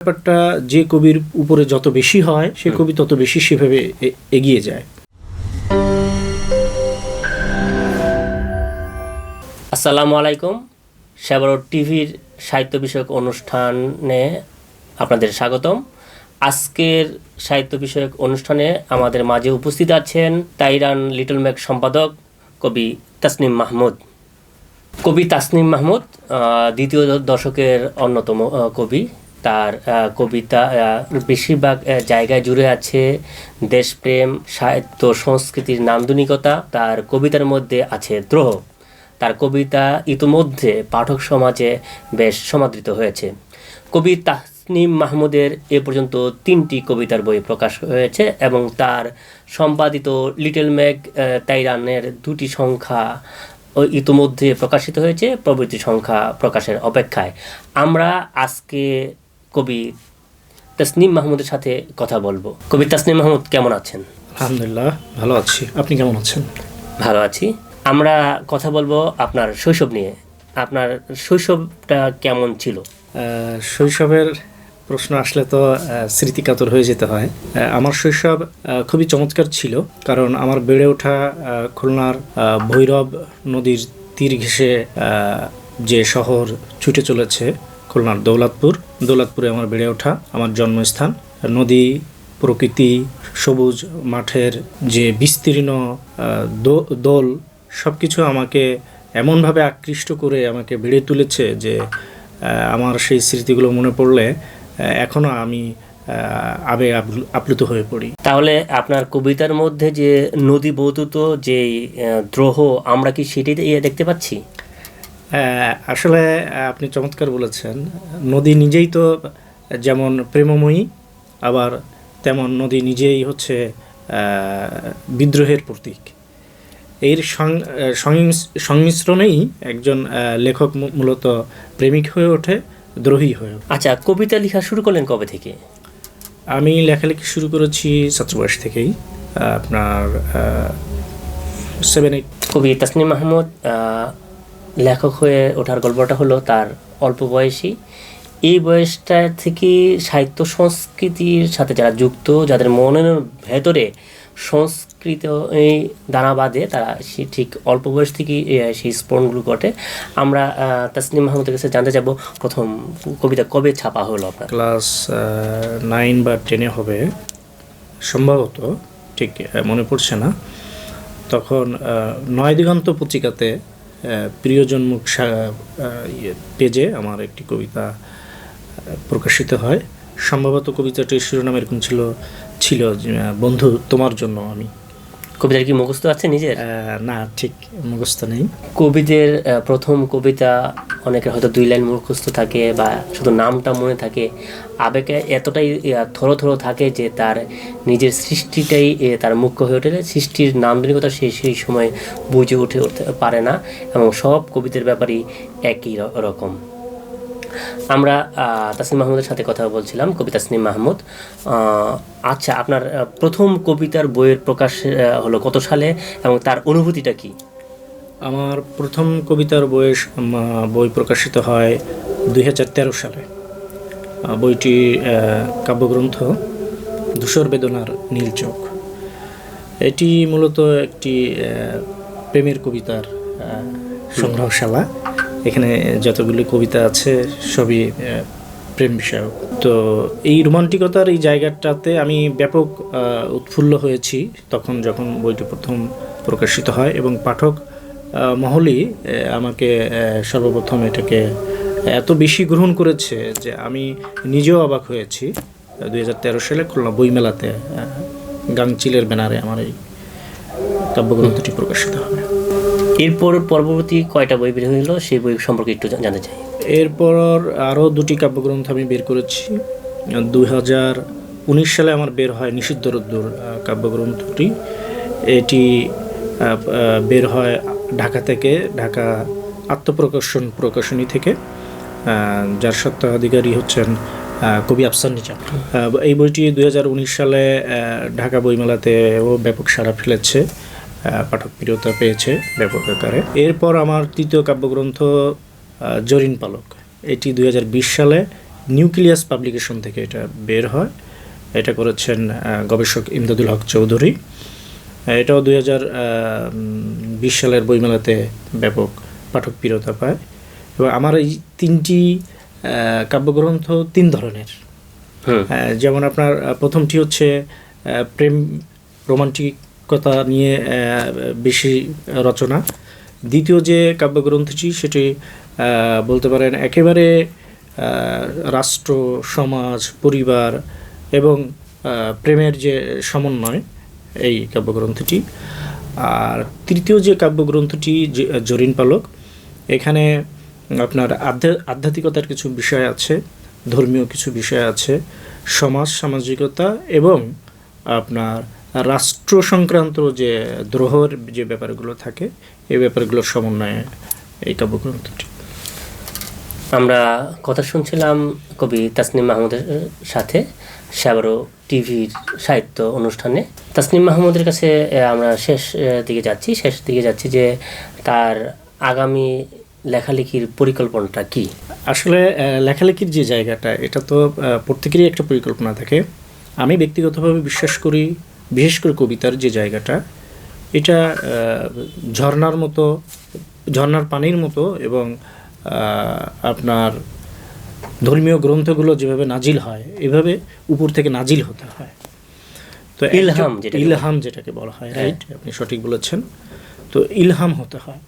ব্যাপারটা যে কবির উপরে যত বেশি হয় সে কবি তত বেশি সেভাবে এগিয়ে যায়। আসসালামু আলাইকুম। সেবরট টিভির সাহিত্য বিষয়ক অনুষ্ঠানে আপনাদের স্বাগতম। আজকের সাহিত্য বিষয়ক অনুষ্ঠানে আমাদের মাঝে উপস্থিত আছেন তাইরান লিটল ম্যাক সম্পাদক কবি তাসনিম মাহমুদ। কবি তাসনিম মাহমুদ দ্বিতীয় দশকের অন্যতম কবি। তার কবিতা বেশিরভাগ জায়গায় জুড়ে আছে দেশপ্রেম, সাহিত্য, সংস্কৃতির নান্দনিকতা। তার কবিতার মধ্যে আছে দ্রোহ। তার কবিতা ইতোমধ্যে পাঠক সমাজে বেশ সমাদৃত হয়েছে। কবি তাসনিম মাহমুদের এ পর্যন্ত 3টি কবিতার বই প্রকাশ হয়েছে এবং তার সম্পাদিত লিটল ম্যাক তাইরানের 2টি সংখ্যা ইতোমধ্যে প্রকাশিত হয়েছে, প্রভৃতি সংখ্যা প্রকাশের অপেক্ষায়। আমরা আজকে কবি তাসনিম মাহমুদের সাথে কথা বলবো। কবি তাসনিম মাহমুদ কেমন আছেন? আলহামদুলিল্লাহ, ভালো আছি। আপনি কেমন আছেন? ভালো আছি। আমরা কথা বলবো আপনার শৈশব নিয়ে। আপনার শৈশবটা কেমন ছিল? শৈশবের প্রশ্ন আসলে তো স্মৃতিকাতর হয়ে যেতে হয়। আমার শৈশব খুবই চমৎকার ছিল, কারণ আমার বেড়ে ওঠা খুলনার ভৈরব নদীর তীর ঘেঁষে যে শহর ছুটে চলেছে, খুলনার দৌলতপুরে আমার বেড়ে ওঠা, আমার জন্মস্থান। নদী, প্রকৃতি, সবুজ মাঠের যে বিস্তীর্ণ দোল, সব কিছু আমাকে এমনভাবে আকৃষ্ট করে আমাকে বেড়ে তুলেছে যে আমার সেই স্মৃতিগুলো মনে পড়লে এখনও আমি আবেগে আপ্লুত হয়ে পড়ি। তাহলে আপনার কবিতার মধ্যে যে নদী বৌদ্ধত যে দ্রোহ, আমরা কি সেটি দেখতে পাচ্ছি? আসলে আপনি চমৎকার বলেছেন। নদী নিজেই তো যেমন প্রেমময়ী, আবার তেমন নদী নিজেই হচ্ছে বিদ্রোহের প্রতীক। এর সংমিশ্রণেই একজন লেখক মূলত প্রেমিক হয়ে ওঠে, দ্রোহী হয়ে ওঠে। আচ্ছা, কবিতা লেখা শুরু করলেন কবে থেকে? আমি লেখালেখি শুরু করেছি ছাত্রবয়স থেকেই, আপনার 7-8। কবি তাসনিম মাহমুদ লেখক হয়ে ওঠার গল্পটা হলো তার অল্প বয়সী। এই বয়সটা থেকে সাহিত্য সংস্কৃতির সাথে যারা যুক্ত, যাদের মনের ভেতরে সংস্কৃত এই দানা বাঁধে, তারা ঠিক অল্প বয়স থেকেই সেই স্মরণগুলো ঘটে। আমরা তাসনিম মাহমুদের কাছে জানতে যাব, প্রথম কবিতা কবে ছাপা হলো আপনার? ক্লাস 9 বা 10 হবে সম্ভবত, ঠিক মনে পড়ছে না। তখন নয় দিগন্ত পত্রিকাতে প্রিয়জন মুখ পেজে আমার একটি কবিতা প্রকাশিত হয়। সম্ভবত কবিতাটির শিরোনাম এরকম ছিল বন্ধু তোমার জন্য আমি। কবিতার কি মুখস্থ আছে নিজের? না, ঠিক মুখস্থ নেই। কবিদের প্রথম কবিতা অনেকের হয়তো 2 লাইন মুখস্থ থাকে বা শুধু নামটা মনে থাকে। আবেগে এতটাই থরো থাকে যে তার নিজের সৃষ্টিটাই তার মুখ্য হয়ে ওঠে। সৃষ্টির নান্দনিকতা সেই সময় বুঝে উঠতে পারে না, এবং সব কবিদের ব্যাপারই একই রকম। আমরা তাসনিম মাহমুদের সাথে কথা বলছিলাম, কবি তাসনিম মাহমুদ। আচ্ছা, আপনার প্রথম কবিতার বইয়ের প্রকাশ হলো কত সালে এবং তার অনুভূতিটা কি? আমার প্রথম কবিতার বই প্রকাশিত হয় 2013 সালে। বইটি কাব্যগ্রন্থ ধূসর বেদনার নীল চোখ। এটি মূলত একটি প্রেমের কবিতার সংগ্রহশালা। এখানে যতগুলি কবিতা আছে সবই প্রেম বিষয়ক। তো এই রোমান্টিকতার এই জায়গাটাতে আমি ব্যাপক উৎফুল্ল হয়েছি তখন, যখন বইটি প্রথম প্রকাশিত হয়, এবং পাঠক মহলই আমাকে সর্বপ্রথম এটাকে এত বেশি গ্রহণ করেছে যে আমি নিজেও অবাক হয়েছি। 2013 সালে খুলনা বইমেলাতে গাংচিলের ব্যানারে আমার এই কাব্যগ্রন্থটি প্রকাশিত হয়। এরপর পরবর্তী কয়টা বই বের হলো, সেই বই সম্পর্কে একটু জানতে চাই। এরপর আরও 2টি কাব্যগ্রন্থ আমি বের করেছি। 2019 সালে আমার বের হয় নিষিদ্ধ রোদ্দুর কাব্যগ্রন্থটি। এটি বের হয় ঢাকা প্রকাশনী থেকে, যার স্বত্বাধিকারী হচ্ছেন কবি আফসান নিজাম। এই বইটি 2019 সালে ঢাকা বইমেলাতেও ব্যাপক সাড়া ফেলেছে, পাঠক প্রিয়তা পেয়েছে ব্যাপক আকারে। এরপর আমার তৃতীয় কাব্যগ্রন্থ জরিন পালক, এটি 2020 সালে নিউক্লিয়াস পাবলিকেশন থেকে এটা বের হয়। এটা করেছেন গবেষক ইমদাদুল হক চৌধুরী। এটাও 2020 সালের বইমেলাতে ব্যাপক পাঠক প্রিয়তা পায়। এবং আমার এই 3টি কাব্যগ্রন্থ 3 ধরনের। যেমন আপনার প্রথমটি হচ্ছে প্রেম রোমান্টিকতা নিয়ে বেশি রচনা। দ্বিতীয় যে কাব্যগ্রন্থটি সেটি বলতে পারেন একেবারে রাষ্ট্র, সমাজ, পরিবার এবং প্রেমের যে সমন্বয়, এই কাব্যগ্রন্থটি। আর তৃতীয় যে কাব্যগ্রন্থটি জরিন পালক, এখানে আপনার আধ্যাত্মিকতার কিছু বিষয় আছে, ধর্মীয় কিছু বিষয় আছে, সমাজ সামাজিকতা এবং আপনার রাষ্ট্র সংক্রান্ত যে দ্রোহের যে ব্যাপারগুলো থাকে, এই ব্যাপারগুলোর সমন্বয়ে এই কাব্যগ্রন্থটি। আমরা কথা শুনছিলাম কবি তাসনিম মাহমুদের সাথে সাবরো টিভির সাহিত্য অনুষ্ঠানে। তাসনিম মাহমুদের কাছে আমরা শেষ দিকে যাচ্ছি যে তার আগামী লেখালেখির পরিকল্পনাটা কি? আসলে লেখালেখির যে জায়গাটা, এটা তো প্রত্যেকেরই একটা পরিকল্পনা থাকে। আমি ব্যক্তিগতভাবে বিশ্বাস করি, বিশেষ করে কবিতার যে জায়গাটা, এটা ঝর্ণার পানির মতো এবং আপনার ধর্মীয় গ্রন্থগুলো যেভাবে নাজিল হয়, এভাবে উপর থেকে নাজিল হতে হয়। তো ইলহাম যেটাকে বলা হয়, রাইট, আপনি সঠিক বলেছেন। তো ইলহাম হতে হয়।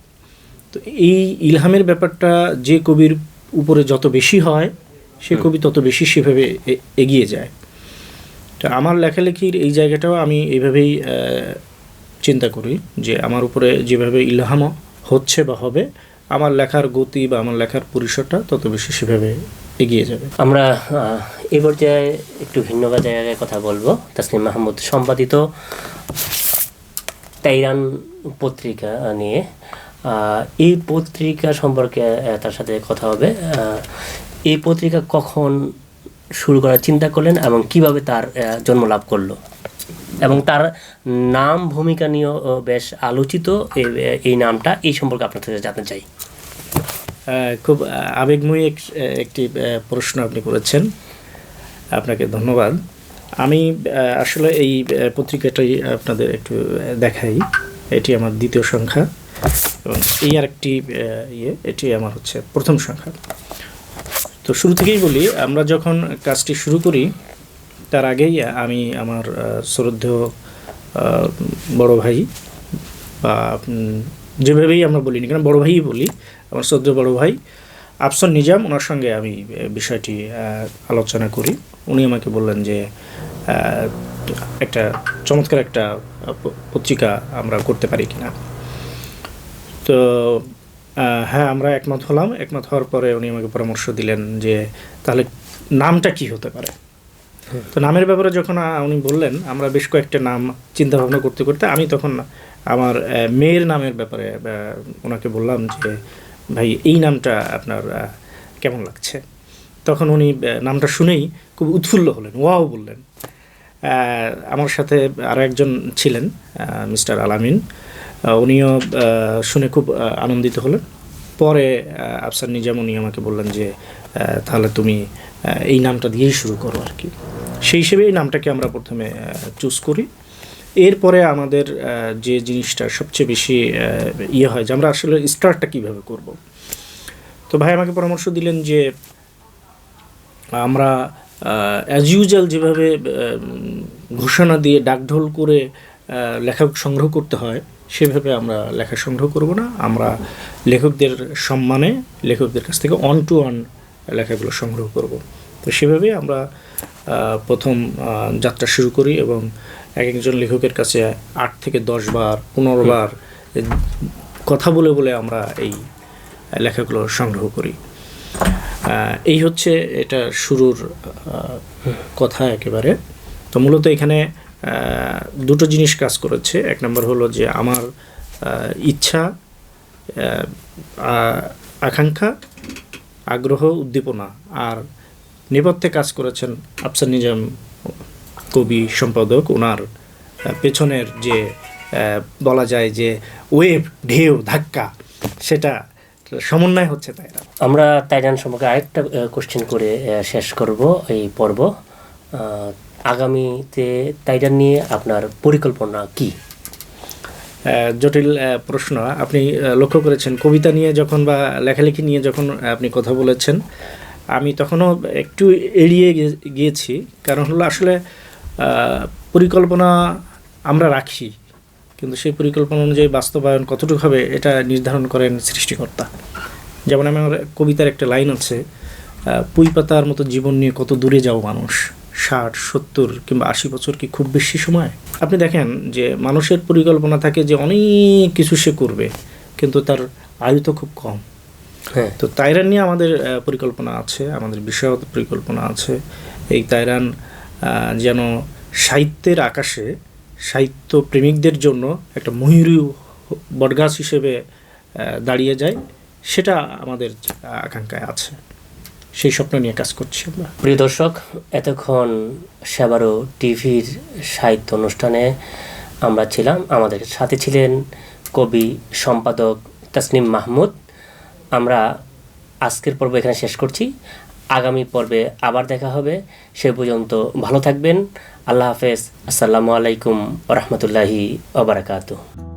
তো এই ইলহামের ব্যাপারটা যে কবির উপরে যত বেশি হয়, সে কবি তত বেশি সেভাবে এগিয়ে যায়। তো আমার লেখালেখির এই জায়গাটাও আমি এইভাবেই চিন্তা করি যে আমার উপরে যেভাবে ইলহাম হচ্ছে বা হবে, আমার লেখার গতি বা আমার লেখার পরিসরটা তত বেশি সেভাবে এগিয়ে যাবে। আমরা এই পর্যায়ে একটু ভিন্ন জায়গায় কথা বলবো। তাসনিম মাহমুদ সম্পাদিত তাইরান পত্রিকা নিয়ে, এই পত্রিকা সম্পর্কে তার সাথে কথা হবে। এই পত্রিকা কখন শুরু করার চিন্তা করলেন এবং কিভাবে তার জন্ম লাভ করলো, এবং তার নাম ভূমিকা নিয়েও বেশ আলোচিত এই নামটা, এই সম্পর্কে আপনার থেকে জানতে চাই। খুব আবেগময়ী একটি প্রশ্ন আপনি করেছেন, আপনাকে ধন্যবাদ। আমি আসলে এই পত্রিকাটাই আপনাদের একটু দেখাই। এটি আমার 2য় সংখ্যা এবং এই আরেকটি এটি আমার হচ্ছে 1ম সংখ্যা। তো শুরু থেকেই বলি, আমরা যখন কাজটি শুরু করি তার আগেই আমি আমার শ্রদ্ধেয় বড় ভাই, বা যেভাবেই আমরা বলি না কেন বড় ভাইই বলি, আমার শ্রদ্ধেয় বড় ভাই আফসার নিজাম, ওনার সঙ্গে আমি বিষয়টি আলোচনা করি। উনি আমাকে বললেন যে একটা চমৎকার একটা পত্রিকা আমরা করতে পারি কিনা। তো হ্যাঁ, আমরা একমত হলাম। একমত হওয়ার পরে উনি আমাকে পরামর্শ দিলেন যে তাহলে নামটা কি হতে পারে। তো নামের ব্যাপারে যখন উনি বললেন, আমরা বেশ কয়েকটা নাম চিন্তা ভাবনা করতে করতে আমি তখন আমার মেয়ের নামের ব্যাপারে ওনাকে বললাম যে ভাই, এই নামটা আপনার কেমন লাগছে। তখন উনি নামটা শুনেই খুব উৎফুল্ল হলেন, ওয়াও বললেন। আমার সাথে আরও একজন ছিলেন, মিস্টার আলামিন, উনিও শুনে খুব আনন্দিত হলেন। পরে আফসার নিজাম উনি আমাকে বললেন যে তাহলে তুমি এই নামটা দিয়েই শুরু করো আর কি। সেই হিসেবে এই নামটাকে আমরা প্রথমে চুজ করি। এরপরে আমাদের যে জিনিসটা সবচেয়ে বেশি হয় যে আমরা আসলে স্টার্টটা কীভাবে করব। তো ভাই আমাকে পরামর্শ দিলেন যে আমরা অ্যাজ ইউজুয়াল যেভাবে ঘোষণা দিয়ে ডাকঢোল করে লেখক সংগ্রহ করতে হয়, সেভাবে আমরা লেখা সংগ্রহ করব না। আমরা লেখকদের সম্মানে লেখকদের কাছ থেকে 1-to-1 লেখাগুলো সংগ্রহ করব। তো সেভাবেই আমরা প্রথম যাত্রা শুরু করি এবং একজন লেখকের কাছে 8 থেকে 10 বার 15 বার কথা বলে বলে আমরা এই লেখাগুলো সংগ্রহ করি। এই হচ্ছে এটা শুরুর কথা একেবারে। তো মূলত এখানে 2টো জিনিস কাজ করেছে। এক নম্বর হলো যে আমার ইচ্ছা, আকাঙ্ক্ষা, আগ্রহ, উদ্দীপনা, আর নেপথ্যে কাজ করেছেন আফসার নিজাম কবি সম্পাদক। ওনার পেছনের যে বলা যায় যে ওয়েভ, ঢেউ, ধাক্কা, সেটা সমন্বয় হচ্ছে তাইরান। আমরা তাইরান সম্পর্কে আরেকটা কোশ্চেন করে শেষ করব এই পর্ব। আগামীতে তাইরান নিয়ে আপনার পরিকল্পনা কি? জটিল প্রশ্ন। আপনি লক্ষ্য করেছেন কবিতা নিয়ে যখন বা লেখালেখি নিয়ে যখন আপনি কথা বলেছেন, আমি তখনও একটু এড়িয়ে গিয়েছি। কারণ হলো আসলে পরিকল্পনা আমরা রাখি, কিন্তু সেই পরিকল্পনা অনুযায়ী বাস্তবায়ন কতটুকু হবে এটা নির্ধারণ করেন সৃষ্টিকর্তা। যেমন আমার কবিতার একটা লাইন আছে, পুঁই পাতার মতো জীবন নিয়ে কত দূরে যাও মানুষ, 60, 70 কিংবা 80 বছর কি খুব বেশি সময়? আপনি দেখেন যে মানুষের পরিকল্পনা থাকে যে অনেক কিছু সে করবে, কিন্তু তার আয়ু তো খুব কম। হ্যাঁ, তো তাইরান নিয়ে আমাদের পরিকল্পনা আছে, আমাদের বিষয়গত পরিকল্পনা আছে। এই তাইরান যেন সাহিত্যের আকাশে সাহিত্য প্রেমিকদের জন্য একটা ময়ূরী বটগাছ হিসেবে দাঁড়িয়ে যায়, সেটা আমাদের আকাঙ্ক্ষায় আছে। সেই স্বপ্ন নিয়ে কাজ করছি আমরা। প্রিয় দর্শক, এতক্ষণ সেবারও টিভির সাহিত্য অনুষ্ঠানে আমরা ছিলাম। আমাদের সাথে ছিলেন কবি সম্পাদক তাসনিম মাহমুদ। আমরা আজকের পর্ব এখানে শেষ করছি। আগামী পর্বে আবার দেখা হবে। সে পর্যন্ত ভালো থাকবেন। আল্লাহ হাফেজ। আসসালামু আলাইকুম ওয়া রাহমাতুল্লাহি ওয়া বারাকাতুহু।